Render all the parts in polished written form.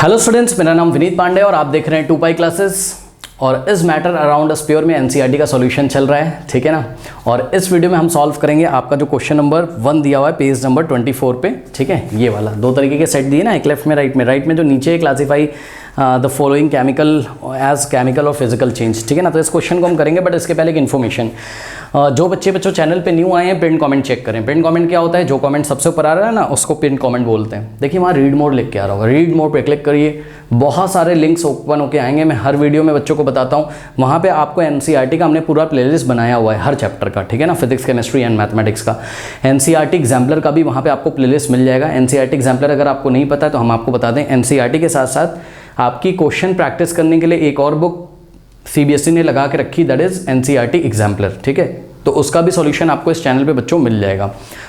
Hello students, मेरा नाम विनीत पांडे और आप देख रहे हैं 2 क्लासेस। और इस मैटर अराउंड स्पेयर में एनसीईआरटी का सॉल्यूशन चल रहा है, ठीक है ना। और इस वीडियो में हम सॉल्व करेंगे आपका जो क्वेश्चन नंबर 1 दिया हुआ है पेज नंबर 24 पे, ठीक है। ये वाला दो तरीके के सेट दिए ना, एक लेफ्ट में राइट में जो नीचे classify the following chemical as chemical और फिजिकल चेंज, ठीक है ना। तो इस क्वेश्चन को हम करेंगे, बट इसके पहले एक इन्फॉर्मेशन, जो बच्चों चैनल पे न्यू आए हैं पिन कमेंट चेक करें। पिन कमेंट क्या होता है? जो कमेंट सबसे ऊपर आ रहा है ना उसको पिन कमेंट बोलते हैं। देखिए वहाँ रीड मोर लिख के आ रहा होगा, रीड मोर पे क्लिक करिए, बहुत सारे लिंक्स ओपन होके आएंगे। मैं हर वीडियो में बच्चों को बताता हूँ, वहाँ पे आपको एनसीईआरटी का हमने पूरा प्लेलिस्ट बनाया हुआ है हर चैप्टर का, ठीक है ना। फिजिक्स, केमिस्ट्री एंड मैथमेटिक्स का एनसीईआरटी एग्जाम्पलर का भी वहाँ पे आपको प्लेलिस्ट मिल जाएगा। एनसीईआरटी एग्जाम्पलर अगर आपको नहीं पता है तो हम आपको बता दें, एनसीईआरटी के साथ साथ आपकी क्वेश्चन प्रैक्टिस करने के लिए एक और बुक सीबीएसई ने लगा के रखी, दैट इज एनसीईआरटी एग्जाम्पलर, ठीक है। तो उसका भी सॉल्यूशन आपको इस चैनल पे बच्चों मिल जाएगा।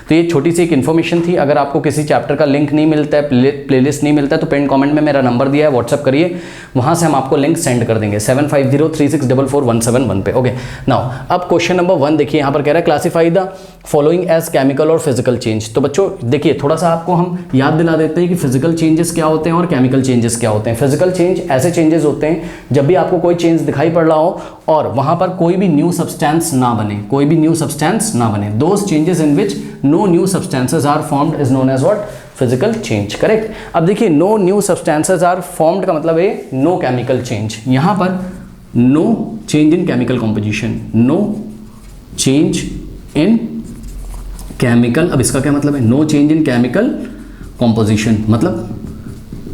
तो ये छोटी सी एक इन्फॉर्मेशन थी। अगर आपको किसी चैप्टर का लिंक नहीं मिलता है, प्लेलिस्ट नहीं मिलता है, तो पिन कमेंट में मेरा नंबर दिया है, व्हाट्सअप करिए, वहाँ से हम आपको लिंक सेंड कर देंगे 7503644171 पे। ओके, नाउ अब क्वेश्चन नंबर 1 देखिए, यहाँ पर कह रहा है classify the following as chemical और फिजिकल चेंज। तो बच्चों देखिए, थोड़ा सा आपको हम याद दिला देते हैं कि फिजिकल चेंजेस क्या होते हैं और केमिकल चेंजेस क्या होते हैं। फिजिकल चेंज ऐसे चेंजेस होते हैं जब भी आपको कोई चेंज दिखाई पड़ रहा हो और वहाँ पर कोई भी न्यू सब्सटेंस ना बने, कोई भी न्यू सब्सटेंस ना बने। Those changes in which no new substances are formed is known as what? Physical change, correct. अब देखिए, no new substances are formed का मतलब है नो केमिकल चेंज। यहाँ पर no change in chemical composition, no change in chemical. अब इसका क्या मतलब है? No change in chemical composition मतलब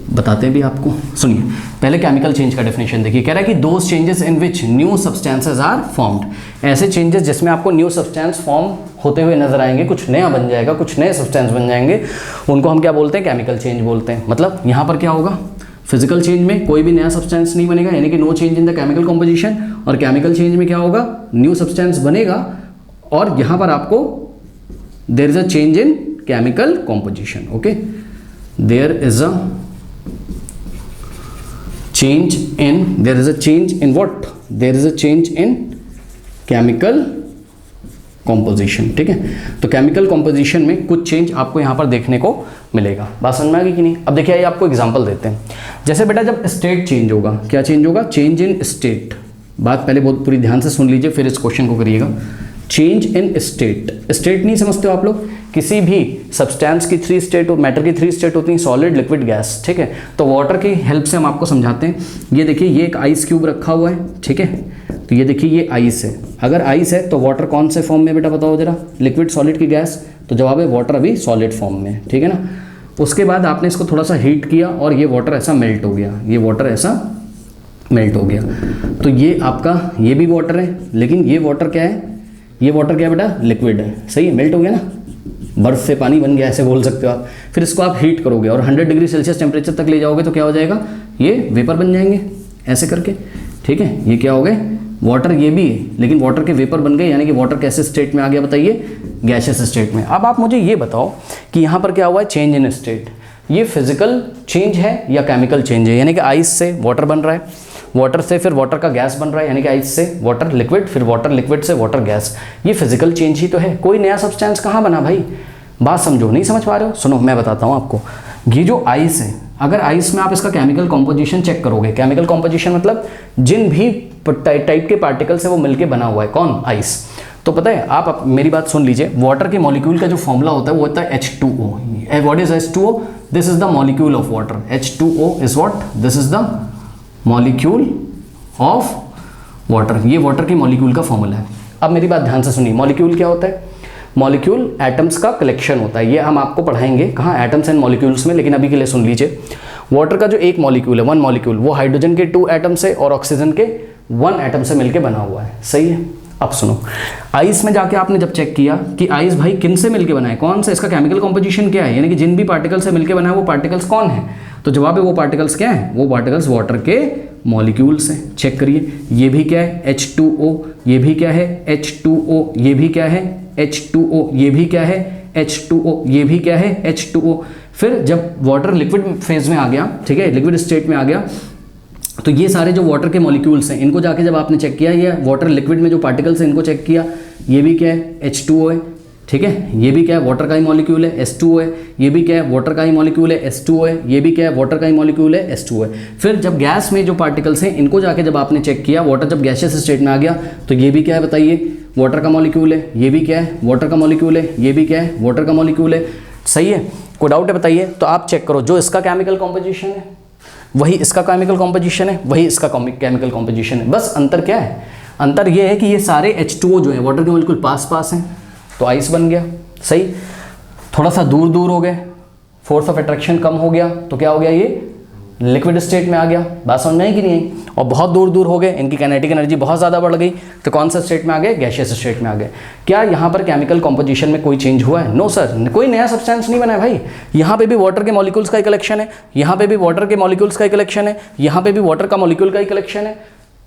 बताते हैं भी आपको, सुनिए। पहले केमिकल चेंज का डेफिनेशन देखिए, कह रहा है कि those changes in which new substances are formed. ऐसे चेंजेस जिसमें आपको न्यू सब्सटेंस फॉर्म होते हुए नजर आएंगे, कुछ नया बन जाएगा, कुछ नए सब्सटेंस बन जाएंगे, उनको हम क्या बोलते हैं? केमिकल चेंज बोलते हैं। मतलब यहाँ पर क्या होगा? फिजिकल चेंज में कोई भी नया सब्सटेंस नहीं बनेगा, यानी कि no change in the chemical composition. और केमिकल चेंज में क्या होगा? न्यू सब्सटेंस बनेगा और यहाँ पर आपको there is a change in chemical composition. Okay, there is a change in, there is a change in what? There is a change in chemical composition, ठीक है। तो केमिकल कॉम्पोजिशन में कुछ चेंज आपको यहाँ पर देखने को मिलेगा। बात समझ में आ गई कि नहीं? अब देखिए, आइए आपको एग्जांपल देते हैं। जैसे बेटा जब स्टेट चेंज होगा, क्या चेंज होगा? Change in state. बात पहले बहुत पूरी ध्यान से सुन लीजिए, फिर इस क्वेश्चन को करिएगा। चेंज इन स्टेट, स्टेट नहीं समझते हो आप लोग? किसी भी सब्सटेंस की 3 स्टेट, मैटर की 3 स्टेट होती हैं, सॉलिड, लिक्विड, गैस, ठीक है। तो वाटर की हेल्प से हम आपको समझाते हैं। ये देखिए, ये एक आइस क्यूब रखा हुआ है, ठीक है। तो ये देखिए, ये आइस है। अगर आइस है तो वाटर कौन से फॉर्म में बेटा बताओ जरा? लिक्विड, सॉलिड की गैस? तो जवाब है वाटर अभी सॉलिड फॉर्म में, ठीक है ना। उसके बाद आपने इसको थोड़ा सा हीट किया और ये वाटर ऐसा मेल्ट हो गया, ये वाटर ऐसा मेल्ट हो गया। तो ये आपका, ये भी वाटर है, लेकिन ये वाटर क्या है? ये वाटर क्या है बेटा? लिक्विड है, सही है, मेल्ट हो गया ना, बर्फ से पानी बन गया, ऐसे बोल सकते हो आप। फिर इसको आप हीट करोगे और 100 डिग्री सेल्सियस टेम्परेचर तक ले जाओगे तो क्या हो जाएगा? ये वेपर बन जाएंगे ऐसे करके, ठीक है। ये क्या हो गए? वाटर ये भी है, लेकिन वाटर के वेपर बन गए, यानी कि वाटर कैसे स्टेट में आ गया बताइए? गैसियस स्टेट में। अब आप मुझे ये बताओ कि यहाँ पर क्या हुआ है? Change in state. ये फिजिकल चेंज है या केमिकल चेंज है? यानी कि आइस से वाटर बन रहा है, वाटर से फिर वाटर का गैस बन रहा है, यानी कि आइस से वाटर लिक्विड, फिर वाटर लिक्विड से वाटर गैस। ये फिजिकल चेंज ही तो है, कोई नया सब्सटेंस कहाँ बना भाई? बात समझो, नहीं समझ पा रहे हो? सुनो, मैं बताता हूँ आपको। ये जो आइस है, अगर आइस में आप इसका केमिकल कॉम्पोजिशन चेक करोगे, केमिकल कॉम्पोजिशन मतलब जिन भी टाइप के पार्टिकल से वो मिलके बना हुआ है, कौन? आइस। तो पता है, आप मेरी बात सुन लीजिए, वाटर के मॉलिक्यूल का जो फॉर्मूला होता है वो होता है H2O। What is H2O? This is the molecule of water. H2O is what? This is the molecule of water. ये वाटर की मॉलिक्यूल का फॉर्मूला है। अब मेरी बात ध्यान से सुनिए, मॉलिक्यूल क्या होता है? मॉलिक्यूल एटम्स का कलेक्शन होता है। ये हम आपको पढ़ाएंगे कहाँ? एटम्स एंड मॉलिक्यूल्स में, लेकिन अभी के लिए सुन लीजिए। वाटर का जो एक मॉलिक्यूल है, 1 मॉलिक्यूल, वो हाइड्रोजन के 2 एटम से और ऑक्सीजन के 1 एटम से मिलकर बना हुआ है, सही है। अब सुनो, आइस में जाके आपने जब चेक किया कि आइस भाई किन से मिलके बना है, कौन सा, इसका केमिकल कॉम्पोजिशन क्या है, यानी कि जिन भी पार्टिकल से मिलके बना है वो पार्टिकल्स कौन है? तो जवाब है वो पार्टिकल्स क्या है? वो पार्टिकल्स वाटर के मॉलिक्यूल्स हैं। चेक करिए, ये भी क्या है? H2O। ये भी क्या है? H2O। ये भी क्या है? H2O। ये भी क्या है? H2O। ये भी क्या है? H2O। फिर जब वाटर लिक्विड फेज में आ गया, ठीक है, लिक्विड स्टेट में आ गया, तो ये सारे जो वाटर के मॉलिक्यूल्स हैं, इनको जाके जब आपने चेक किया, ये वाटर लिक्विड में जो पार्टिकल्स हैं इनको चेक किया, ये भी क्या है? H2O है। ठीक है, ये भी क्या है, वाटर का ही मॉलिक्यूल है, H2O है। ये भी क्या है, वाटर का ही मॉलिक्यूल है, H2O है। ये भी क्या है, वाटर का ही मॉलिक्यूल है, H2O है। फिर जब गैस में जो पार्टिकल्स हैं इनको जाके जब आपने चेक किया, वाटर जब गैसियस स्टेट में आ गया तो ये भी क्या है बताइए, वाटर का मॉलिक्यूल है। ये भी क्या है, वाटर का मॉलिक्यूल है। ये भी क्या है, वाटर का मॉलिक्यूल है। सही है, कोई डाउट है बताइए? तो आप चेक करो, जो इसका केमिकल कॉम्पोजिशन है वही इसका केमिकल कॉम्पोजिशन है, वही इसका केमिकल कॉम्पोजिशन है। बस अंतर क्या है, अंतर ये है कि ये सारे H2O जो है वाटर के मॉलिक्यूल पास पास हैं तो आइस बन गया। सही, थोड़ा सा दूर दूर हो गए, फोर्स ऑफ अट्रैक्शन कम हो गया तो क्या हो गया, ये लिक्विड स्टेट में आ गया। बात समझ में आई कि नहीं आई? और बहुत दूर दूर हो गए, इनकी काइनेटिक एनर्जी बहुत ज़्यादा बढ़ गई तो कौन सा स्टेट में आ गए, गैसियस स्टेट में आ गए। क्या यहाँ पर केमिकल कॉम्पोजिशन में कोई चेंज हुआ है? नो सर, कोई नया सब्सटेंस नहीं बना है भाई। यहाँ पे भी वाटर के मॉलिक्यूल्स का ही कलेक्शन है, यहाँ पे भी वाटर के मॉलिक्यूल्स का ही कलेक्शन है, यहाँ पे भी वाटर का मॉलिक्यूल का ही कलेक्शन है।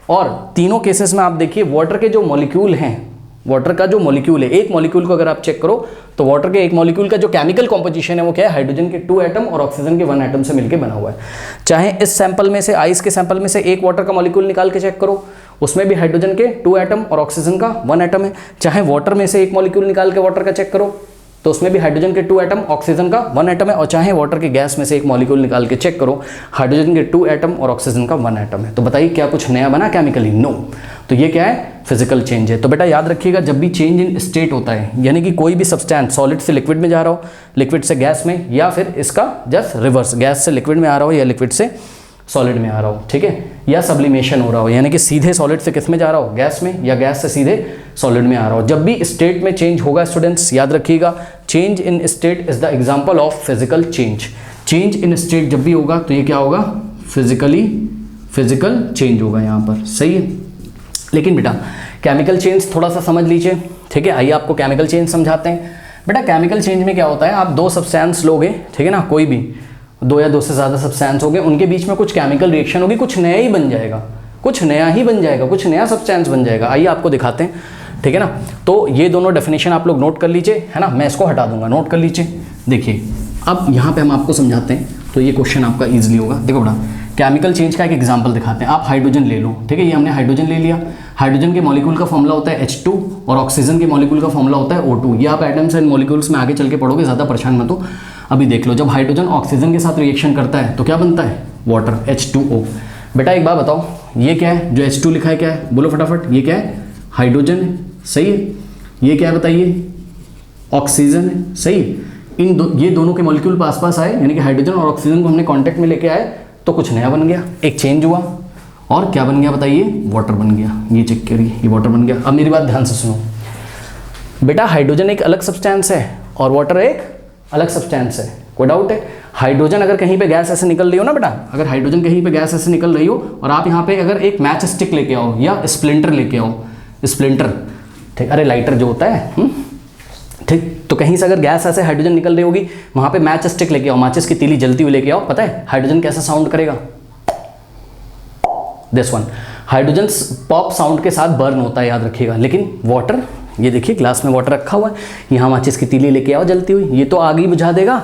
और तीनों केसेस में आप देखिए वाटर के जो मॉलिक्यूल हैं, वाटर का जो मॉलिक्यूल है, एक मॉलिक्यूल को अगर आप चेक करो तो वाटर के एक मॉलिक्यूल का जो केमिकल कॉम्पोजिशन है वो क्या है, हाइड्रोजन के 2 एटम और ऑक्सीजन के 1 एटम से मिलकर बना हुआ है। चाहे इस सैंपल में से, आइस के सैंपल में से एक वाटर का मॉलिक्यूल निकाल के चेक करो, उसमें भी हाइड्रोजन के 2 एटम और ऑक्सीजन का 1 एटम है। चाहे वाटर में से एक मॉलिक्यूल निकाल के वाटर का चेक करो तो उसमें भी हाइड्रोजन के 2 एटम, ऑक्सीजन का 1 एटम है। और चाहे वाटर के गैस में से एक मॉलिक्यूल निकाल के चेक करो, हाइड्रोजन के 2 एटम और ऑक्सीजन का 1 एटम है। तो बताइए क्या कुछ नया बना केमिकली? नो। तो ये क्या है, फिजिकल चेंज है। तो बेटा याद रखिएगा, जब भी चेंज इन स्टेट होता है, यानी कि कोई भी सब्सटेंस सॉलिड से लिक्विड में जा रहा हो, लिक्विड से गैस में, या फिर इसका जस्ट रिवर्स, गैस से लिक्विड में आ रहा हो या लिक्विड से सॉलिड में आ रहा हो, ठीक है, या सब्लिमेशन हो रहा हो, यानी कि सीधे सॉलिड से किस में जा रहा हो, गैस में, या गैस से सीधे सॉलिड में आ रहा हो, जब भी स्टेट में चेंज होगा स्टूडेंट्स याद रखिएगा, change in state is the example of physical change. Change in state जब भी होगा तो ये क्या होगा, फिजिकल चेंज होगा यहाँ पर। सही है, लेकिन बेटा केमिकल चेंज थोड़ा सा समझ लीजिए, ठीक है। आइए आपको केमिकल चेंज समझाते हैं। बेटा केमिकल चेंज में क्या होता है, आप दो सब्सटेंस लोगे, ठीक है ना, कोई भी दो या दो से ज़्यादा सब्सटेंस हो गए, उनके बीच में कुछ केमिकल रिएक्शन होगी, कुछ नया ही बन जाएगा, कुछ नया ही बन जाएगा, कुछ नया सब्सटेंस बन जाएगा। आइए आपको दिखाते हैं, ठीक है ना। तो ये दोनों डेफिनेशन आप लोग नोट कर लीजिए, है ना, मैं इसको हटा दूंगा, नोट कर लीजिए। देखिए अब यहाँ पे हम आपको समझाते हैं तो ये क्वेश्चन आपका ईजिली होगा। देखो बेटा केमिकल चेंज का एक एग्जांपल दिखाते हैं। आप हाइड्रोजन ले लो, ठीक है, ये हमने हाइड्रोजन ले लिया। हाइड्रोजन के मॉलिक्यूल का फॉर्मूला होता है H2 और ऑक्सीजन के मॉलिक्यूल का फॉर्मूला होता है O2। ये आप एटम्स एंड मॉलिक्यूल्स में आगे चल के पढ़ोगे, ज़्यादा परेशान मत हो, अभी देख लो। जब हाइड्रोजन ऑक्सीजन के साथ रिएक्शन करता है तो क्या बनता है, वाटर, H2O। बेटा एक बात बताओ, ये क्या है जो H2 लिखा है, क्या है, बोलो फटाफट, ये क्या है, हाइड्रोजन है, सही है। ये क्या है बताइए, ऑक्सीजन है, सही है। ये दोनों के मॉलिक्यूल पास पास आए, यानी कि हाइड्रोजन और ऑक्सीजन को हमने कांटेक्ट में लेके आए तो कुछ नया बन गया, एक चेंज हुआ, और क्या बन गया बताइए, वाटर बन गया। ये चेक करिए, ये वाटर बन गया। अब मेरी बात ध्यान से सुनो बेटा, हाइड्रोजन एक अलग सब्सटेंस है और वाटर एक अलग सब्सटेंस है, कोई डाउट है? हाइड्रोजन अगर कहीं पे गैस ऐसे निकल रही हो ना बेटा, अगर हाइड्रोजन कहीं पे गैस ऐसे निकल रही हो और आप यहाँ पे अगर एक मैच स्टिक लेके आओ या स्प्लिंटर लेके आओ, स्प्लिंटर, ठीक, अरे लाइटर जो होता है, ठीक, तो कहीं से अगर गैस ऐसे हाइड्रोजन निकल रही होगी, वहाँ पे मैच स्टिक लेके आओ, माचिस की तीली जलती हुई लेके आओ, पता है हाइड्रोजन कैसा साउंड करेगा, this one, hydrogen pop sound के साथ बर्न होता है, याद रखिएगा। लेकिन वाटर, ये देखिए ग्लास में वाटर रखा हुआ है, यहाँ माचिस की तीली लेके आओ जलती हुई, ये तो आग ही बुझा देगा।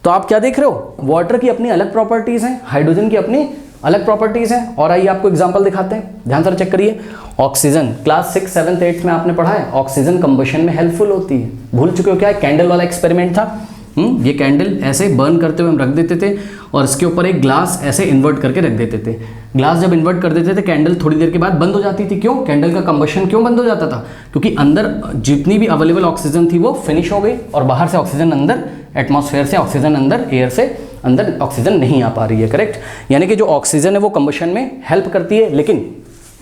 तो आप क्या देख रहे हो, वाटर की अपनी अलग प्रॉपर्टीज हैं, हाइड्रोजन की अपनी अलग प्रॉपर्टीज हैं। और आइए आपको एग्जांपल दिखाते हैं, ध्यान से चेक करिए। ऑक्सीजन क्लास 6, 7, 8 में आपने पढ़ा है, ऑक्सीजन कंबशन में हेल्पफुल होती है। भूल चुके हो क्या है, कैंडल वाला एक्सपेरिमेंट था। ये कैंडल ऐसे बर्न करते हुए हम रख देते थे और इसके ऊपर एक ग्लास ऐसे इन्वर्ट करके रख देते थे। ग्लास जब इन्वर्ट कर देते थे, कैंडल थोड़ी देर के बाद बंद हो जाती थी। क्यों, कैंडल का कंबशन क्यों बंद हो जाता था? क्योंकि अंदर जितनी भी अवेलेबल ऑक्सीजन थी वो फिनिश हो गई और बाहर से ऑक्सीजन अंदर, एटमॉस्फेयर से ऑक्सीजन अंदर, एयर से अंदर ऑक्सीजन नहीं आ पा रही है, करेक्ट। यानी कि जो ऑक्सीजन है वो कंबशन में हेल्प करती है, लेकिन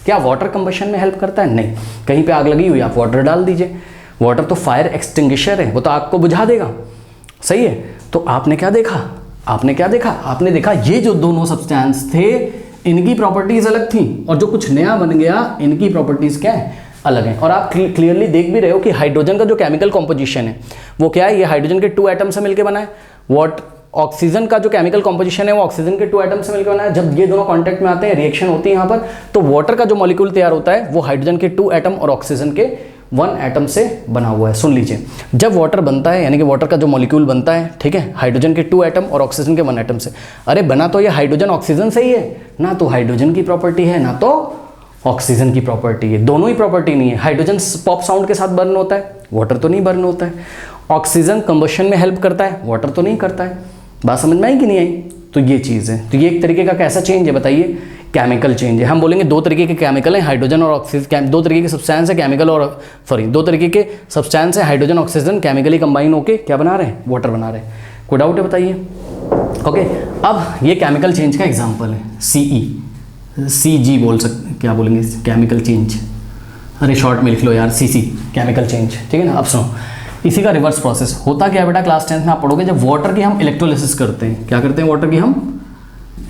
क्या वाटर कंबशन में हेल्प करता है? नहीं। कहीं पे आग लगी हुई, आप वाटर डाल दीजिए, वाटर तो फायर एक्सटिंग्विशर है, वो तो आग को बुझा देगा, सही है। तो आपने क्या देखा, आपने देखा ये जो दोनों सब्सटेंस थे इनकी प्रॉपर्टीज अलग थी और जो कुछ नया बन गया इनकी प्रॉपर्टीज क्या है, अलग है। और आप क्लियरली देख भी रहे हो कि हाइड्रोजन का जो केमिकल कॉम्पोजिशन है वो क्या है, ये हाइड्रोजन के 2 एटम से मिलकर बना है। ऑक्सीजन का जो केमिकल कॉम्पोजिशन है वो ऑक्सीजन के 2 एटम से मिलकर बना है। जब ये दोनों कांटेक्ट में आते हैं, रिएक्शन होती है यहाँ पर, तो वाटर का जो मॉलिक्यूल तैयार होता है वो हाइड्रोजन के 2 एटम और ऑक्सीजन के 1 एटम से बना हुआ है। सुन लीजिए, जब वाटर बनता है, यानी कि वाटर का जो मॉलिक्यूल बनता है, ठीक है, हाइड्रोजन के 2 एटम और ऑक्सीजन के 1 एटम से, अरे बना तो ये हाइड्रोजन ऑक्सीजन से ही है ना, तो हाइड्रोजन की प्रॉपर्टी है ना तो ऑक्सीजन की प्रॉपर्टी है, दोनों ही प्रॉपर्टी नहीं है। हाइड्रोजन पॉप साउंड के साथ बर्न होता है, वाटर तो नहीं बर्न होता है। ऑक्सीजन कंबशन में हेल्प करता है, वाटर तो नहीं करता है। बात समझ में आई कि नहीं आई? तो ये चीज़ है। तो ये एक तरीके का कैसा चेंज है बताइए? केमिकल चेंज है। हम बोलेंगे दो तरीके के केमिकल हैं, हाइड्रोजन और ऑक्सीजन। दो तरीके के सब्सटेंस है केमिकल और दो तरीके के सब्सटेंस है हाइड्रोजन ऑक्सीजन, केमिकली कंबाइन होकर क्या बना रहे हैं? वाटर बना रहे हैं। कोई डाउट है बताइए? ओके, अब ये केमिकल चेंज का एग्जाम्पल है। CG बोल सकते, क्या बोलेंगे? केमिकल चेंज, अरे शॉर्ट में लिख लो यार, CC केमिकल चेंज, ठीक है ना। अब सुनो, इसी का रिवर्स प्रोसेस होता क्या है बेटा? क्लास 10th में आप पढ़ोगे, जब वाटर की हम इलेक्ट्रोलिसिस करते हैं, क्या करते हैं? वाटर की हम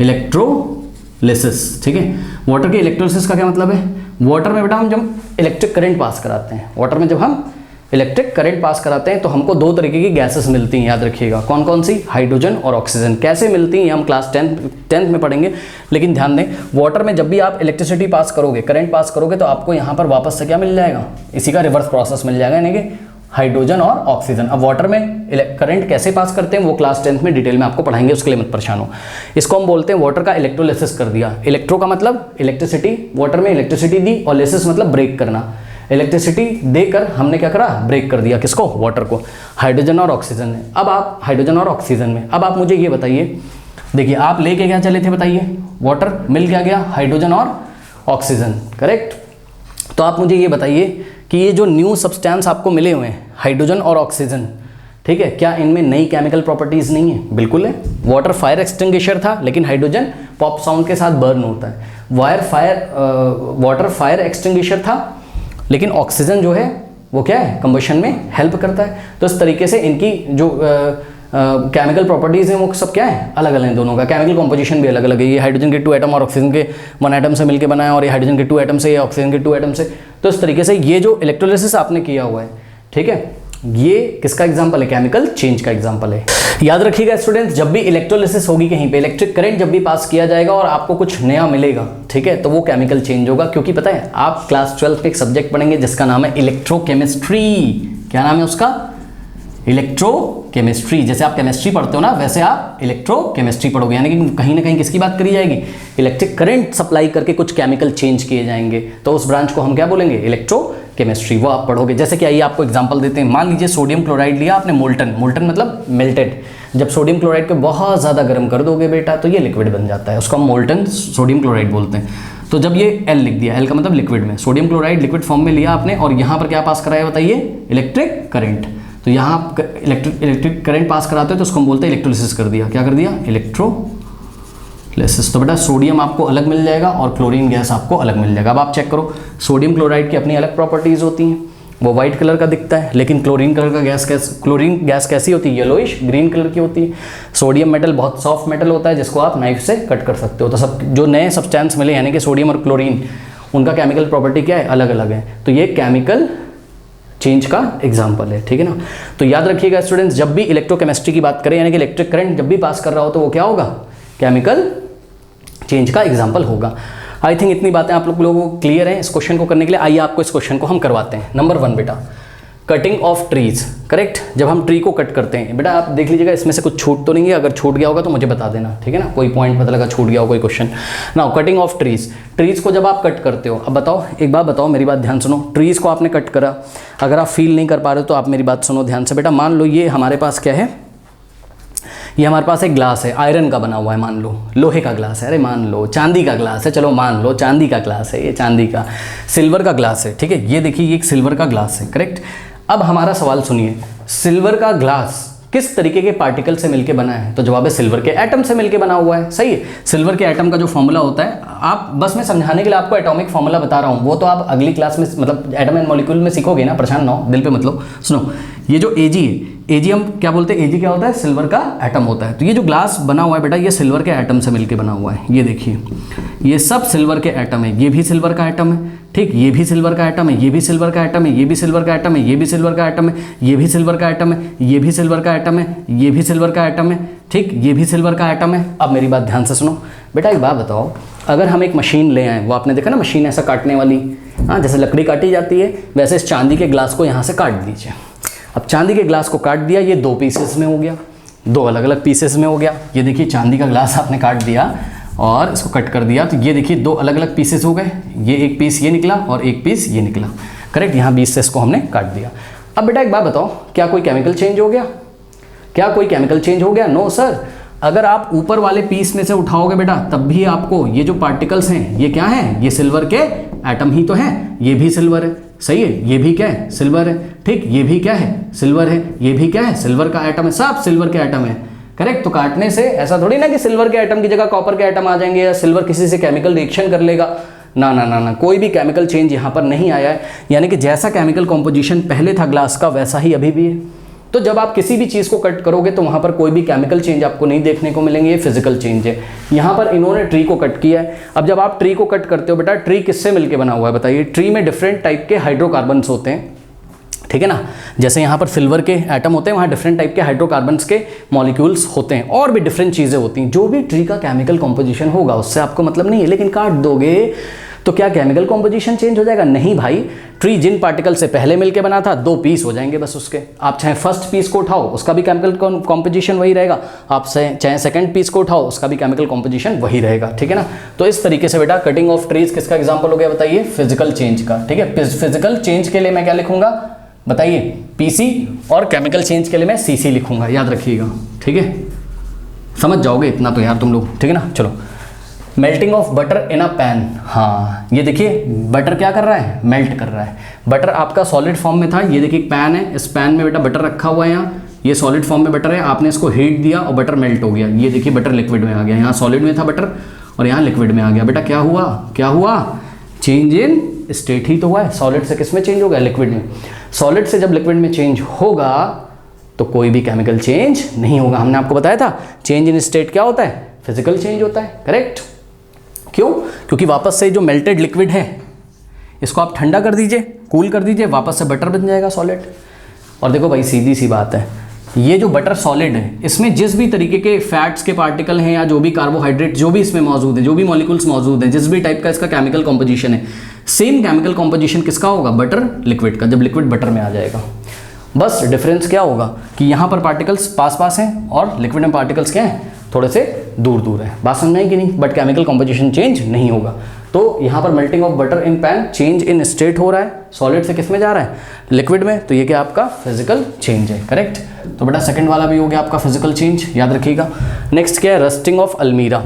इलेक्ट्रोलिसिस, ठीक है। वाटर की इलेक्ट्रोलिसिस का क्या मतलब है? वाटर में बेटा हम जब इलेक्ट्रिक करंट पास कराते हैं, वाटर में जब हम इलेक्ट्रिक करंट पास कराते हैं तो हमको दो तरीके की गैसेस मिलती हैं, याद रखिएगा। कौन कौन सी? हाइड्रोजन और ऑक्सीजन। कैसे मिलती हैं हम क्लास 10th में पढ़ेंगे, लेकिन ध्यान दें, वाटर में जब भी आप इलेक्ट्रिसिटी पास करोगे, करंट पास करोगे, तो आपको यहाँ पर वापस से क्या मिल जाएगा? इसी का रिवर्स प्रोसेस मिल जाएगा, यानी कि हाइड्रोजन और ऑक्सीजन। अब वाटर में करंट कैसे पास करते हैं वो क्लास 10th में डिटेल में आपको पढ़ाएंगे, उसके लिए मत परेशान हो। इसको हम बोलते हैं वाटर का इलेक्ट्रोलिसिस कर दिया। इलेक्ट्रो का मतलब इलेक्ट्रिसिटी, वाटर में इलेक्ट्रिसिटी दी, और लिसिस मतलब ब्रेक करना। इलेक्ट्रिसिटी देकर हमने क्या करा? ब्रेक कर दिया। किसको? वाटर को। हाइड्रोजन और ऑक्सीजन में। अब आप हाइड्रोजन और ऑक्सीजन में, अब आप मुझे ये बताइए, देखिए आप लेके क्या चले थे बताइए? वाटर, मिल क्या गया? हाइड्रोजन और ऑक्सीजन, करेक्ट। तो आप मुझे ये बताइए कि ये जो न्यू सब्सटेंस आपको मिले हुए हैं, हाइड्रोजन और ऑक्सीजन, ठीक है, क्या इनमें नई केमिकल प्रॉपर्टीज नहीं है? बिल्कुल है। वाटर फायर एक्सटिंग्विशर था, लेकिन हाइड्रोजन पॉप साउंड के साथ बर्न होता है। वाटर फायर एक्सटिंग्विशर था, लेकिन ऑक्सीजन जो है वो क्या है? कंबशन में हेल्प करता है। तो इस तरीके से इनकी जो केमिकल प्रॉपर्टीज़ हैं वो सब क्या है? अलग अलग हैं दोनों का। केमिकल कॉम्पोजिशन भी अलग अलग है। ये हाइड्रोजन के 2 एटम और ऑक्सीजन के 1 एटम से मिलकर बना है, और ये हाइड्रोजन के 2 एटम से, ये ऑक्सीजन के 2 एटम से। तो इस तरीके से ये जो इलेक्ट्रोलिसिस आपने किया हुआ है, ठीक है, ये किसका एग्जाम्पल है? केमिकल चेंज का एग्जाम्पल है। याद रखिएगा स्टूडेंट्स, जब भी इलेक्ट्रोलिसिस होगी कहीं पे, इलेक्ट्रिक करंट जब भी पास किया जाएगा और आपको कुछ नया मिलेगा, ठीक है, तो वो केमिकल चेंज होगा। क्योंकि पता है, आप क्लास 12 में एक सब्जेक्ट पढ़ेंगे जिसका नाम है इलेक्ट्रोकेमिस्ट्री। क्या नाम है उसका? इलेक्ट्रोकेमिस्ट्री। जैसे आप केमिस्ट्री पढ़ते हो ना, वैसे आप इलेक्ट्रोकेमिस्ट्री पढ़ोगे, यानी कि कहीं ना कहीं किसकी बात करी जाएगी? इलेक्ट्रिक करंट सप्लाई करके कुछ केमिकल चेंज किए जाएंगे, तो उस ब्रांच को हम क्या बोलेंगे? इलेक्ट्रोकेमिस्ट्री। वो आप पढ़ोगे। जैसे कि आइए आपको एग्जांपल देते हैं। मान लीजिए सोडियम क्लोराइड लिया आपने, मोल्टन मतलब मेल्टेड। जब सोडियम क्लोराइड को बहुत ज़्यादा गर्म कर दोगे बेटा, तो ये लिक्विड बन जाता है, उसको हम मोल्टन सोडियम क्लोराइड बोलते हैं। तो जब ये L लिख दिया, L का मतलब लिक्विड में, सोडियम क्लोराइड लिक्विड फॉर्म में लिया आपने, और यहाँ पर क्या पास कराया बताइए? Electric current. तो यहाँ इलेक्ट्रिक करंट पास कराते हो तो उसको हम बोलते हैं इलेक्ट्रोलिसिस कर दिया। क्या कर दिया? इलेक्ट्रोलिसिस। तो बेटा सोडियम आपको अलग मिल जाएगा और क्लोरीन गैस आपको अलग मिल जाएगा। अब आप चेक करो, सोडियम क्लोराइड की अपनी अलग प्रॉपर्टीज होती हैं, वो वाइट कलर का दिखता है, लेकिन क्लोरीन गैस कैसी होती है? येलोइश ग्रीन कलर की होती है। सोडियम मेटल बहुत सॉफ्ट मेटल होता है, जिसको आप नाइफ से कट कर सकते हो। तो सब जो नए सब्सटेंस मिले, यानी कि सोडियम और क्लोरीन, उनका केमिकल प्रॉपर्टी क्या है? अलग अलग है। तो ये केमिकल चेंज का एग्जाम्पल है, ठीक है ना। तो याद रखिएगा स्टूडेंट्स, जब भी इलेक्ट्रोकेमिस्ट्री की बात करें, यानी कि इलेक्ट्रिक करंट जब भी पास कर रहा हो, तो वो क्या होगा? केमिकल चेंज का एग्जाम्पल होगा। आई थिंक इतनी बातें आप लोगों को क्लियर हैं इस क्वेश्चन को करने के लिए। आइए आपको इस क्वेश्चन को हम करवाते हैं। नंबर 1 बेटा, कटिंग ऑफ ट्रीज, करेक्ट। जब हम ट्री को कट करते हैं बेटा, आप देख लीजिएगा इसमें से कुछ छूट तो नहीं है, अगर छूट गया होगा तो मुझे बता देना, ठीक है ना। कोई पॉइंट पता लगा छूट गया हो कोई question. Now cutting of trees को जब आप कट करते हो, अब बताओ, एक बात बताओ, मेरी बात ध्यान सुनो। ट्रीज को आपने कट करा, अगर आप फील नहीं कर पा रहे हो तो आप मेरी बात सुनो ध्यान से बेटा। मान लो ये हमारे पास क्या है? ये हमारे पास एक ग्लास है, आयरन का बना हुआ है, मान लो लोहे का ग्लास है, अरे मान लो चांदी का ग्लास है, चलो मान लो चांदी का ग्लास है, ये चांदी का, सिल्वर का ग्लास है, ठीक है। ये देखिए, ये एक सिल्वर का ग्लास है, करेक्ट। अब हमारा सवाल सुनिए, सिल्वर का ग्लास किस तरीके के पार्टिकल से मिलके बना है? तो जवाब है सिल्वर के एटम से मिलके बना हुआ है, सही है। सिल्वर के एटम का जो फॉर्मूला होता है, आप बस मैं समझाने के लिए आपको एटॉमिक फॉर्मूला बता रहा हूँ, वो तो आप अगली क्लास में मतलब एटम एंड मॉलिक्यूल में सीखोगे ना, परेशान ना हो, दिल पे मतलब। सुनो, ये जो Ag है, Ag हम क्या बोलते हैं? Ag क्या होता है? सिल्वर का एटम होता है। तो ये जो ग्लास बना हुआ है बेटा, ये सिल्वर के एटम से मिलके बना हुआ है। ये देखिए, ये सब सिल्वर के एटम है, ये भी सिल्वर का एटम है, ठीक, ये भी सिल्वर का एटम है, ये भी सिल्वर का एटम है, ये भी सिल्वर का एटम है, ये भी सिल्वर का एटम है, ये भी सिल्वर का एटम है, ये भी सिल्वर का एटम है, ये भी सिल्वर का एटम है, ठीक, ये भी सिल्वर का एटम है। अब मेरी बात ध्यान से सुनो बेटा, एक बात बताओ, अगर हम एक मशीन ले आए, वो आपने देखा ना मशीन ऐसा काटने वाली, हाँ, जैसे लकड़ी काटी जाती है, वैसे इस चांदी के ग्लास को यहाँ से काट दीजिए। अब चांदी के ग्लास को काट दिया, ये 2 पीसेस में हो गया, 2 अलग अलग पीसेस में हो गया। ये देखिए चांदी का ग्लास आपने काट दिया और इसको कट कर दिया, तो ये देखिए 2 अलग अलग पीसेस हो गए। ये एक पीस ये निकला और एक पीस ये निकला, करेक्ट। यहाँ बीच से इसको हमने काट दिया। अब बेटा एक बात बताओ, क्या कोई केमिकल चेंज हो गया? क्या कोई केमिकल चेंज हो गया? No sir. अगर आप ऊपर वाले पीस में से उठाओगे बेटा, तब भी आपको ये जो पार्टिकल्स हैं ये क्या हैं? ये सिल्वर के एटम ही तो हैं। ये भी सिल्वर है, सही है, ये भी क्या है? सिल्वर है, ठीक। ये भी क्या है? सिल्वर है। ये भी क्या है? सिल्वर का एटम है, सब सिल्वर के एटम है, करेक्ट। तो काटने से ऐसा थोड़ी ना कि सिल्वर के एटम की जगह कॉपर के एटम आ जाएंगे या सिल्वर किसी से केमिकल रिएक्शन कर लेगा। ना ना ना ना, कोई भी केमिकल चेंज यहाँ पर नहीं आया है। यानी कि जैसा केमिकल कॉम्पोजिशन पहले था ग्लास का, वैसा ही अभी भी है। तो जब आप किसी भी चीज़ को कट करोगे तो वहाँ पर कोई भी केमिकल चेंज आपको नहीं देखने को मिलेंगे, ये फिजिकल चेंज है। यहाँ पर इन्होंने ट्री को कट किया है। अब जब आप ट्री को कट करते हो बेटा, ट्री किससे मिलकर बना हुआ है बताइए? ट्री में डिफरेंट टाइप के हाइड्रोकार्बन्स होते हैं, ठीक है ना। जैसे यहाँ पर सिल्वर के एटम होते हैं, वहाँ डिफरेंट टाइप के हाइड्रोकार्बन्स के मॉलिक्यूल्स होते हैं, और भी डिफरेंट चीज़ें होती हैं। जो भी ट्री का केमिकल कॉम्पोजिशन होगा उससे आपको मतलब नहीं है, लेकिन काट दोगे तो क्या केमिकल कॉम्पोजिशन चेंज हो जाएगा? नहीं भाई। ट्री जिन पार्टिकल से पहले मिलके बना था, 2 पीस हो जाएंगे बस उसके। आप चाहे फर्स्ट पीस को उठाओ, उसका भी केमिकल कॉम्पोजिशन वही रहेगा। आप चाहे सेकंड पीस को उठाओ, उसका भी केमिकल कॉम्पोजिशन वही रहेगा, ठीक है ना। तो इस तरीके से बेटा कटिंग ऑफ ट्रीज किसका एग्जाम्पल हो गया बताइए? फिजिकल चेंज का, ठीक है। फिजिकल चेंज के लिए मैं क्या लिखूंगा बताइए? पीसी। और केमिकल चेंज के लिए मैं सीसी लिखूंगा, याद रखिएगा, ठीक है। समझ जाओगे इतना तो यार तुम लोग, ठीक है ना। चलो, melting of butter in a pan. हाँ, ये देखिए बटर क्या कर रहा है? मेल्ट कर रहा है। बटर आपका सॉलिड फॉर्म में था, ये देखिए पैन है, इस पैन में बेटा बटर रखा हुआ है। यहाँ ये सॉलिड फॉर्म में बटर है, आपने इसको हीट दिया और बटर मेल्ट हो गया। ये देखिए बटर लिक्विड में आ गया। यहाँ सॉलिड में था बटर और यहाँ लिक्विड में आ गया। बेटा क्या हुआ? क्या हुआ? चेंज इन स्टेट ही तो हुआ है। सॉलिड से किस में चेंज हो गया? लिक्विड में। सॉलिड से जब लिक्विड में चेंज होगा तो कोई भी केमिकल चेंज नहीं होगा। हमने आपको बताया था चेंज इन स्टेट क्या होता है? फिजिकल चेंज होता है, करेक्ट। क्यों? क्योंकि वापस से जो मेल्टेड लिक्विड है इसको आप ठंडा कर दीजिए, कूल कर दीजिए, वापस से बटर बन जाएगा सॉलिड। और देखो भाई सीधी सी बात है, ये जो बटर सॉलिड है इसमें जिस भी तरीके के फैट्स के पार्टिकल हैं या जो भी कार्बोहाइड्रेट जो भी इसमें मौजूद है, जो भी मॉलिक्यूल्स मौजूद हैं, जिस भी टाइप का इसका केमिकल कॉम्पोजिशन है, सेम केमिकल कॉम्पोजिशन किसका होगा? बटर लिक्विड का, जब लिक्विड बटर में आ जाएगा। बस डिफरेंस क्या होगा कि यहाँ पर पार्टिकल्स पास पास हैं और लिक्विड में पार्टिकल्स क्या हैं? थोड़े से दूर दूर है। बात समझ में आई कि नहीं? बट केमिकल कॉम्पोजिशन चेंज नहीं होगा। तो यहाँ पर melting of butter in pan, change in state हो रहा है, सॉलिड से किस में जा रहा है? लिक्विड में। तो ये क्या आपका फिजिकल चेंज है, करेक्ट। तो बेटा सेकंड वाला भी हो गया आपका फिजिकल चेंज, याद रखिएगा। नेक्स्ट क्या है? रस्टिंग ऑफ अलमीरा।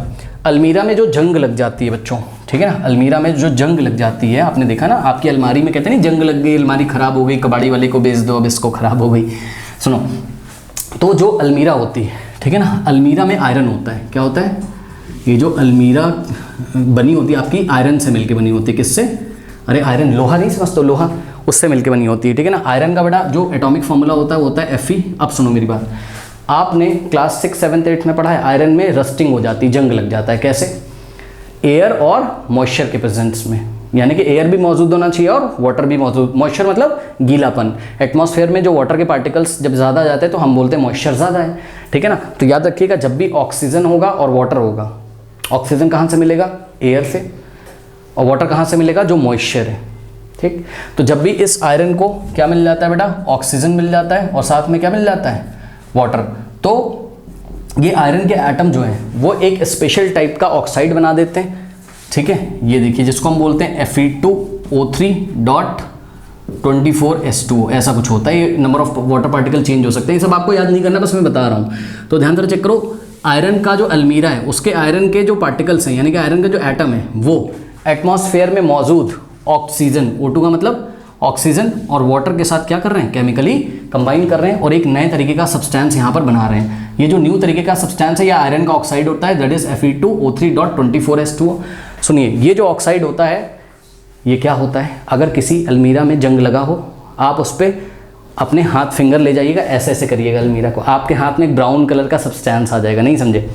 अलमीरा में जो जंग लग जाती है बच्चों, ठीक है ना, अलमीरा में जो जंग लग जाती है, आपने देखा ना आपकी अलमारी में कहते नहीं जंग लग गई, अलमारी खराब हो गई, कबाड़ी वाले को बेच दो, अब इसको खराब हो गई। सुनो, तो जो अलमीरा होती है, ठीक है ना, अलमीरा में आयरन होता है। क्या होता है? ये जो अलमीरा बनी होती है आपकी आयरन से मिलके बनी होती है। किससे? अरे आयरन, लोहा नहीं समझते, लोहा, उससे मिलके बनी होती है, ठीक है ना। आयरन का बड़ा जो एटॉमिक फॉर्मूला होता है वो होता है Fe। अब सुनो मेरी बात, आपने क्लास 6, 7, 8 में पढ़ा है, आयरन में रस्टिंग हो जाती है, जंग लग जाता है। कैसे? एयर और मॉइस्चर के प्रेजेंस में, यानी कि एयर भी मौजूद होना चाहिए और वाटर भी मौजूद। मॉइस्चर मतलब गीलापन। एटमॉस्फेयर में जो वाटर के पार्टिकल्स जब ज़्यादा जाते हैं तो हम बोलते हैं मॉइस्चर ज़्यादा है, ठीक है ना। तो याद रखिएगा जब भी ऑक्सीजन होगा और वाटर होगा, ऑक्सीजन कहाँ से मिलेगा? एयर से। और वाटर कहाँ से मिलेगा? जो मॉइस्चर है, ठीक। तो जब भी इस आयरन को क्या मिल जाता है बेटा? ऑक्सीजन मिल जाता है और साथ में क्या मिल जाता है? वाटर। तो ये आयरन के एटम जो हैं वो एक स्पेशल टाइप का ऑक्साइड बना देते हैं, ठीक है। ये देखिए जिसको हम बोलते हैं Fe2O3.24S2, ऐसा कुछ होता है। ये number of water particle change हो सकते हैं, ये सब आपको याद नहीं करना, बस मैं बता रहा हूँ। तो ध्यान से चेक करो, आयरन का जो अलमीरा है उसके आयरन के जो पार्टिकल्स हैं, यानी कि आयरन का जो एटम है, वो एटमॉस्फेयर में मौजूद ऑक्सीजन, O2 का मतलब ऑक्सीजन और वाटर के साथ क्या कर रहे हैं? केमिकली कंबाइन कर रहे हैं और एक नए तरीके का सब्सटेंस यहाँ पर बना रहे हैं। ये जो न्यू तरीके का सब्सटेंस है या आयरन का ऑक्साइड होता है, दैट इज Fe2O3.24S2। सुनिए, ये जो ऑक्साइड होता है ये क्या होता है? अगर किसी अलमीरा में जंग लगा हो, आप उस पर अपने हाथ फिंगर ले जाइएगा, ऐसे ऐसे करिएगा अलमीरा को, आपके हाथ में एक ब्राउन कलर का सब्सटेंस आ जाएगा। नहीं समझे?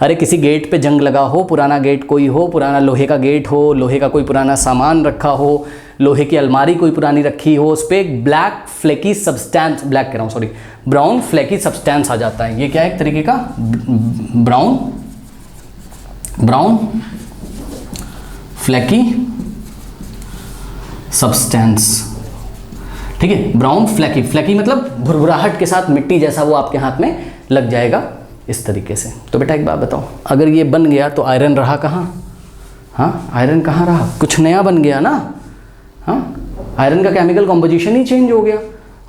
अरे किसी गेट पे जंग लगा हो, पुराना गेट कोई हो, पुराना लोहे का गेट हो, लोहे का कोई पुराना सामान रखा हो, लोहे की अलमारी कोई पुरानी रखी हो, उस पर एक ब्लैक फ्लेकी सब्सटेंस, ब्लैक कह रहा हूँ सॉरी, ब्राउन फ्लेकी सब्सटेंस आ जाता है। ये क्या है? एक तरीके का ब्राउन फ्लेकी सब्सटेंस, ठीक है। ब्राउन फ्लेकी मतलब भुरभुराहट के साथ मिट्टी जैसा वो आपके हाथ में लग जाएगा इस तरीके से। तो बेटा एक बात बताओ, अगर ये बन गया तो आयरन रहा कहाँ? हाँ, आयरन कहाँ रहा? कुछ नया बन गया ना। हाँ, आयरन का केमिकल कॉम्पोजिशन ही चेंज हो गया।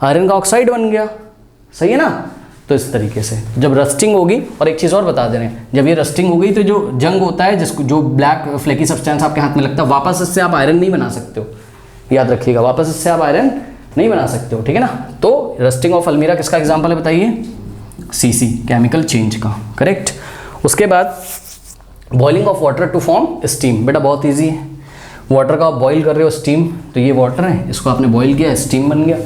आयरन का ऑक्साइड बन गया, सही है ना। तो इस तरीके से जब रस्टिंग होगी, और एक चीज़ और बता दे रहे हैं, जब ये रस्टिंग हो गई तो जो जंग होता है, जिसको जो ब्लैक फ्लेकी सब्सटेंस आपके हाथ में लगता है, वापस इससे आप आयरन नहीं बना सकते हो, याद रखिएगा, वापस इससे आप आयरन नहीं बना सकते हो, ठीक है ना। तो रस्टिंग ऑफ अलमीरा किसका एग्जाम्पल है बताइए, सीसी, केमिकल चेंज का, करेक्ट। उसके बाद boiling of water to form steam, बेटा बहुत ईजी है, वाटर का आप बॉईल कर रहे हो स्टीम, तो ये वाटर है, इसको आपने बॉईल किया, स्टीम बन गया,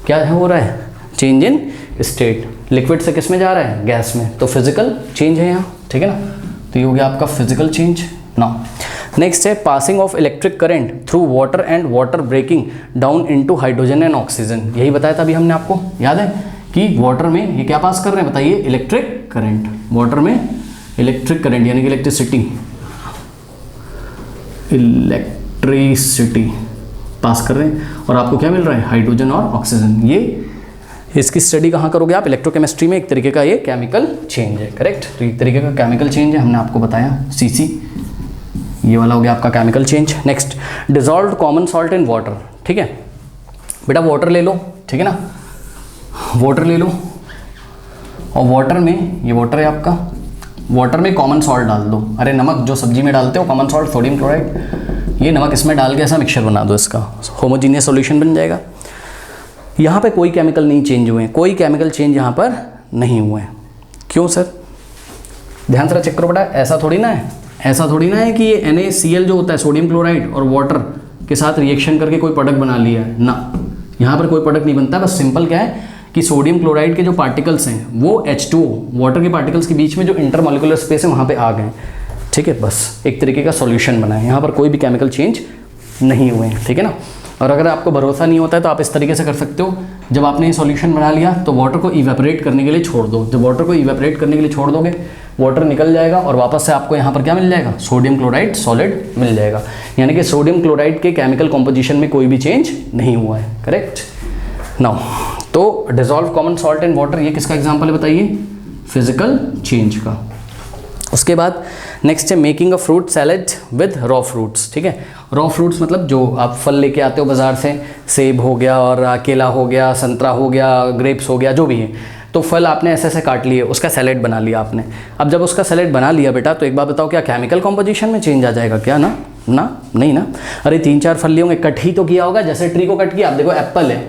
क्या है हो रहा है, चेंज इन स्टेट, लिक्विड से किस में जा रहा है, गैस में, तो फिजिकल चेंज है यहाँ, ठीक है ना। तो ये हो गया आपका फिजिकल चेंज। नाउ नेक्स्ट है passing of electric current through water and water breaking down into hydrogen and oxygen, यही बताया था अभी हमने आपको, याद है कि वाटर में ये क्या पास कर रहे हैं बताइए, इलेक्ट्रिक करंट, वाटर में इलेक्ट्रिक करंट यानी कि इलेक्ट्रिसिटी पास कर रहे हैं, और आपको क्या मिल रहा है, हाइड्रोजन और ऑक्सीजन। ये इसकी स्टडी कहाँ करोगे आप, इलेक्ट्रोकेमिस्ट्री में, एक तरीके का ये केमिकल चेंज है, करेक्ट। तो एक तरीके का केमिकल चेंज है, हमने आपको बताया सीसी, ये वाला हो गया आपका chemical change. Next dissolved common salt in water, ठीक है बेटा, वाटर ले लो, ठीक है ना, वाटर ले लो, और वाटर में, ये वाटर है आपका, वाटर में कॉमन सॉल्ट डाल दो, अरे नमक जो सब्जी में डालते हो कॉमन सॉल्ट, सोडियम क्लोराइड, ये नमक इसमें डाल के ऐसा मिक्सचर बना दो, इसका होमोजीनियस सॉल्यूशन बन जाएगा। यहाँ पे कोई केमिकल नहीं चेंज हुए हैं, कोई केमिकल चेंज यहाँ पर नहीं हुए हैं, क्यों सर, ध्यान से चेक करो बेटा, ऐसा थोड़ी ना है, ऐसा थोड़ी ना है कि ये NaCl जो होता है, सोडियम क्लोराइड, और वाटर के साथ रिएक्शन करके कोई प्रोडक्ट बना लिया है ना, यहाँ पर कोई प्रोडक्ट नहीं बनता, बस सिंपल क्या है कि सोडियम क्लोराइड के जो पार्टिकल्स हैं वो H2O वाटर के पार्टिकल्स के बीच में जो इंटरमॉलिक्यूलर स्पेस है वहाँ पे आ गए, ठीक है, बस एक तरीके का सॉल्यूशन बना है, यहाँ पर कोई भी केमिकल चेंज नहीं हुए हैं, ठीक है ना। और अगर आपको भरोसा नहीं होता है तो आप इस तरीके से कर सकते हो, जब आपने ये सॉल्यूशन बना लिया तो वाटर को इवेपोरेट करने के लिए छोड़ दो, जब वाटर को इवेपोरेट करने के लिए छोड़ दोगे वाटर निकल जाएगा और वापस से आपको यहाँ पर क्या मिल जाएगा, सोडियम क्लोराइड सॉलिड मिल जाएगा, यानी कि सोडियम क्लोराइड के केमिकल कॉम्पोजिशन में कोई भी चेंज नहीं हुआ है, करेक्ट। नाउ तो dissolve common salt in water, ये किसका एग्जाम्पल है बताइए, फिजिकल चेंज का। उसके बाद नेक्स्ट है making a fruit salad with raw fruits, ठीक है, रॉ फ्रूट्स मतलब जो आप फल लेके आते हो बाज़ार से, सेब हो गया और केला हो गया, संतरा हो गया, ग्रेप्स हो गया, जो भी है, तो फल आपने ऐसे ऐसे काट लिए, उसका सैलेड बना लिया आपने। अब जब उसका सैलेड बना लिया बेटा, तो एक बात बताओ, क्या केमिकल कॉम्पोजिशन में चेंज आ जाएगा क्या, ना नहीं ना, अरे 3-4 फल लिए होंगे, कट ही तो किया होगा, जैसे ट्री को कट किया, आप देखो एप्पल है,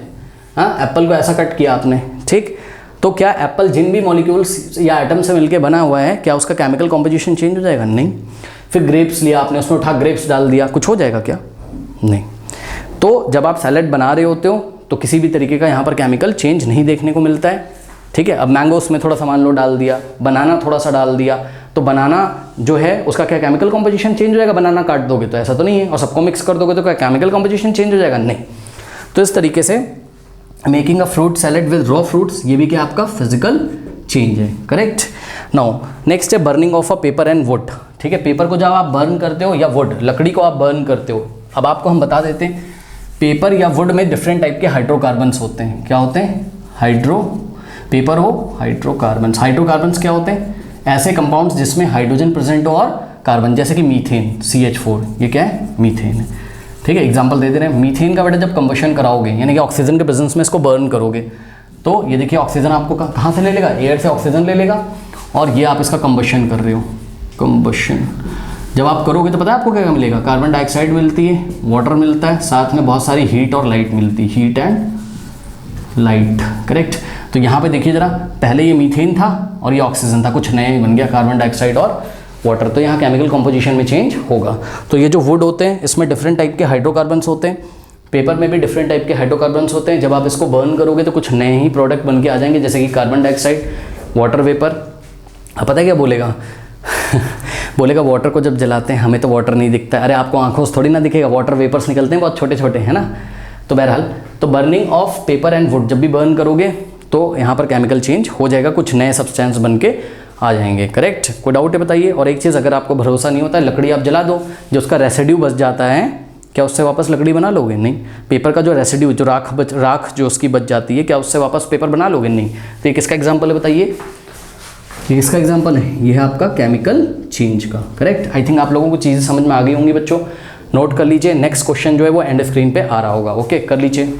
हाँ एप्पल को ऐसा कट किया आपने, ठीक, तो क्या एप्पल जिन भी मॉलिक्यूल्स या एटम से मिलके बना हुआ है, क्या उसका केमिकल कॉम्पोजिशन चेंज हो जाएगा, नहीं। फिर ग्रेप्स लिया आपने, उसमें उठा ग्रेप्स डाल दिया, कुछ हो जाएगा क्या, नहीं। तो जब आप सैलेड बना रहे होते हो तो किसी भी तरीके का यहाँ पर केमिकल चेंज नहीं देखने को मिलता है, ठीक है। अब मैंगोस में थोड़ा सामान लो डाल दिया, बनाना थोड़ा सा डाल दिया, तो बनाना जो है उसका क्या केमिकल कॉम्पोजिशन चेंज हो जाएगा, बनाना काट दोगे तो ऐसा तो नहीं है, और सबको मिक्स कर दोगे तो क्या केमिकल कॉम्पोजिशन चेंज हो जाएगा, नहीं। तो इस तरीके से making a fruit salad with raw fruits, ये भी क्या आपका फिजिकल चेंज है, करेक्ट। नाउ नेक्स्ट है burning of a paper and would, ठीक है, पेपर को जब आप बर्न करते हो या वुड लकड़ी को आप बर्न करते हो, अब आपको हम बता देते हैं पेपर या वुड में डिफरेंट टाइप के हाइड्रोकार्बन्स होते हैं, क्या होते हैं, पेपर हो हाइड्रोकार्बन्स, हाइड्रोकार्बन्स क्या होते हैं, ऐसे कंपाउंड्स जिसमें हाइड्रोजन प्रेजेंट हो और कार्बन, जैसे कि मीथेन CH4, ये क्या है, मीथेन है, ठीक है। एग्जांपल दे दे रहे हैं, मीथेन का बेटा जब कंबशन कराओगे यानी कि ऑक्सीजन के प्रेजेंस में इसको बर्न करोगे, तो ये देखिए ऑक्सीजन आपको कहाँ से ले लेगा, एयर से ऑक्सीजन ले लेगा, और ये आप इसका कंबशन कर रहे हो, कंबशन जब आप करोगे तो पता है आपको क्या मिलेगा, कार्बन डाइऑक्साइड मिलती है, वाटर मिलता है, साथ में बहुत सारी हीट और लाइट मिलती है, हीट एंड लाइट, करेक्ट। तो यहाँ पे देखिए जरा, पहले ये मीथेन था और ये ऑक्सीजन था, कुछ नए बन गया कार्बन डाइऑक्साइड और वाटर, तो यहाँ केमिकल कॉम्पोजिशन में चेंज होगा। तो ये जो वुड होते हैं इसमें डिफरेंट टाइप के हाइड्रोकार्बन्स होते हैं, पेपर में भी डिफरेंट टाइप के हाइड्रोकार्बन्स होते हैं, जब आप इसको बर्न करोगे तो कुछ नए ही प्रोडक्ट बन के आ जाएंगे, जैसे कि कार्बन डाइऑक्साइड, वाटर वेपर। अब पता है क्या बोलेगा बोलेगा वाटर को जब जलाते हैं हमें तो वाटर नहीं दिखता, अरे आपको आंखों से थोड़ी ना दिखेगा, वाटर वेपर्स निकलते हैं बहुत छोटे छोटे, है ना। तो बहरहाल तो burning of paper and would जब भी बर्न करोगे तो यहाँ पर केमिकल चेंज हो जाएगा, कुछ नए सब्सटेंस बन के आ जाएंगे, करेक्ट। कोई डाउट है बताइए। और एक चीज़ अगर आपको भरोसा नहीं होता है, लकड़ी आप जला दो, जो उसका रेसिड्यू बच जाता है, क्या उससे वापस लकड़ी बना लोगे? नहीं। पेपर का जो रेसिड्यू, जो राख जो उसकी बच जाती है, क्या उससे वापस पेपर बना लोगे? नहीं। तो ये किसका एग्जाम्पल है बताइए? ये इसका एग्जाम्पल है, ये है आपका केमिकल चेंज का, करेक्ट। आई थिंक आप लोगों को चीज़ें समझ में आ गई होंगी बच्चों, नोट कर लीजिए। नेक्स्ट क्वेश्चन जो है वो एंड स्क्रीन पे आ रहा होगा, ओके, कर लीजिए।